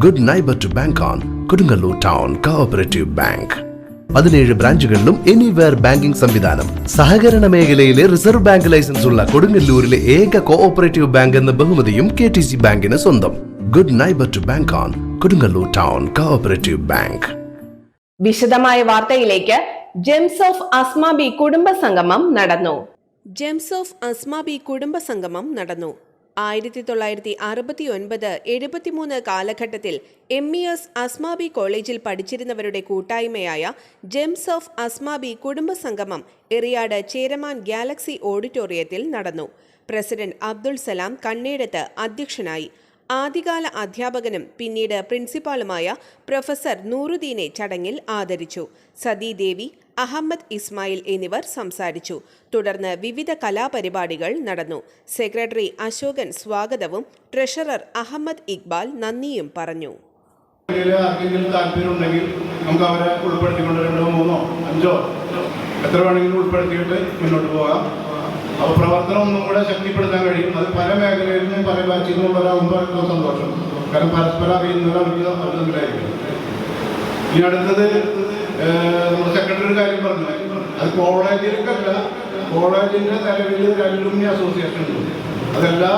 Good neighbour to bank on Kodungallur town cooperative bank. 17 ബ്രാഞ്ചുകളിലും anywhere banking സംവിധാനം. സഹകരണ മേഖലയിലെ റിസർവ് ബാങ്ക് ലൈസൻസ് ഉള്ള കൊടുങ്ങല്ലൂരിലെ ഏക കോഓപ്പറേറ്റീവ് ബാങ്ക് എന്ന ബഹുമതിയും KTC ബാങ്കിന് സ്വന്തം. Good neighbour to bank on Kodungallur town cooperative bank. വിശദമായ വാർത്തയിലേക്ക്. ജെംസ് ഓഫ് അസ്മാബി കുടുംബ സംഗമം നടന്നു. ജെംസ് ഓഫ് അസ്മാബി കുടുംബ സംഗമം നടന്നു. 1969-73 കാലഘട്ടത്തിൽ MES അസ്മാബി കോളേജിൽ പഠിച്ചിരുന്നവരുടെ കൂട്ടായ്മയായ ജെംസ് ഓഫ് അസ്മാബി കുടുംബ സംഗമം എറിയാട് ചേരമാൻ ഗാലക്സി ഓഡിറ്റോറിയത്തിൽ നടന്നു. പ്രസിഡന്റ് അബ്ദുൾ സലാം കണ്ണേടത്ത് അധ്യക്ഷനായി. ആദ്യകാല അധ്യാപകനും പിന്നീട് പ്രിൻസിപ്പാളുമായ പ്രൊഫസർ നൂറുദ്ദീനെ ചടങ്ങിൽ ആദരിച്ചു. സതീദേവി, അഹമ്മദ് ഇസ്മായിൽ എന്നിവർ സംസാരിച്ചു. തുടർന്ന് വിവിധ കലാപരിപാടികൾ നടന്നു. സെക്രട്ടറി അശോകൻ സ്വാഗതവും ട്രഷറർ അഹമ്മദ് ഇക്ബാൽ നന്ദിയും പറഞ്ഞു. താല്പര്യമുണ്ടെങ്കിൽ നമുക്ക് അവരെ ഉൾപ്പെടുത്തിക്കൊണ്ട് 2, 3, 5 എത്ര വേണമെങ്കിലും ഉൾപ്പെടുത്തിയിട്ട് മുന്നോട്ട് പോകാം. അപ്പോൾ പ്രവർത്തനം ഒന്നും കൂടെ ശക്തിപ്പെടുത്താൻ കഴിയും. അത് പല മേഖലയിൽ നിന്നും പല ബാച്ചിൽ നിന്നുള്ളവരാകുമ്പോൾ ഏറ്റവും സന്തോഷം. കാരണം പരസ്പരം അറിയുന്നവർക്ക് അവർ തമ്മിലായിരിക്കും. ഇനി അടുത്തത് നമ്മുടെ സെക്രട്ടറി കാര്യം പറഞ്ഞു. അത് കോളേജിലേക്കല്ല, കോളേജിൻ്റെ നിലവിൽ ഒരു അലുമിനി അസോസിയേഷൻ ഉണ്ട്. അതെല്ലാ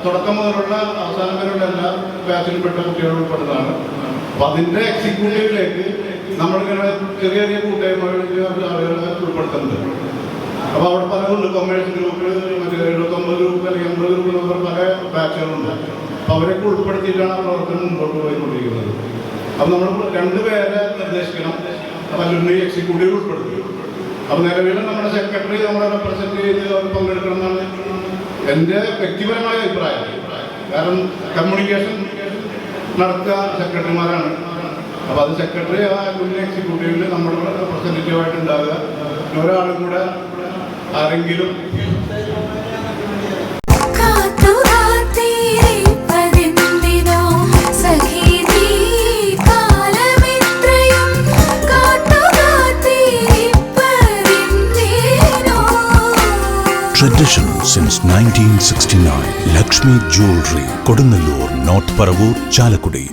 തുടക്കം മുതലുള്ള അവസാനം വരെയുള്ള എല്ലാ ബാച്ചിൽപ്പെട്ട കുട്ടികളും ഉൾപ്പെടുന്നതാണ്. അപ്പോൾ അതിൻ്റെ എക്സിക്യൂട്ടീവിലേക്ക് നമ്മളിങ്ങനെ ചെറിയ ചെറിയ കൂട്ടായ്മകളിൽ ആളുകളെ ഉൾപ്പെടുത്തുന്നുണ്ട്. അപ്പോൾ അവിടെ പലതുണ്ട്. കൊമേഴ്സ് ഗ്രൂപ്പ്, മറ്റേ 79 ഗ്രൂപ്പ് അല്ലെങ്കിൽ 80 ഗ്രൂപ്പ് എന്നൊക്കെ പല ബാച്ചുകളുണ്ട്. അപ്പോൾ അവരൊക്കെ ഉൾപ്പെടുത്തിയിട്ടാണ് പ്രവർത്തനം മുമ്പോട്ട് പോയിക്കൊണ്ടിരിക്കുന്നത്. അപ്പോൾ നമ്മൾ 2 പേരെ നിർദ്ദേശിക്കണം. അലുമിനി എക്സിക്യൂട്ടീവ് ഉൾപ്പെടുത്തി. അപ്പോൾ നിലവിൽ നമ്മുടെ സെക്രട്ടറി നമ്മളെ റെപ്രസെൻറ്റ് ചെയ്ത് അവർ പങ്കെടുക്കണം എന്നാണ് എൻ്റെ വ്യക്തിപരമായ അഭിപ്രായം. കാരണം കമ്മ്യൂണിക്കേഷൻ നടത്തുക സെക്രട്ടറിമാരാണ്. അപ്പോൾ അത് സെക്രട്ടറി ആ അലുമിനി എക്സിക്യൂട്ടീവിൽ നമ്മുടെ റെപ്രസെൻറ്റേറ്റീവായിട്ട് ഉണ്ടാകുക. ഒരാളും കൂടെ ആരെങ്കിലും Tradition since 1969. Lakshmi Jewelry, Kodunallur, North Paravur, Chalakudi.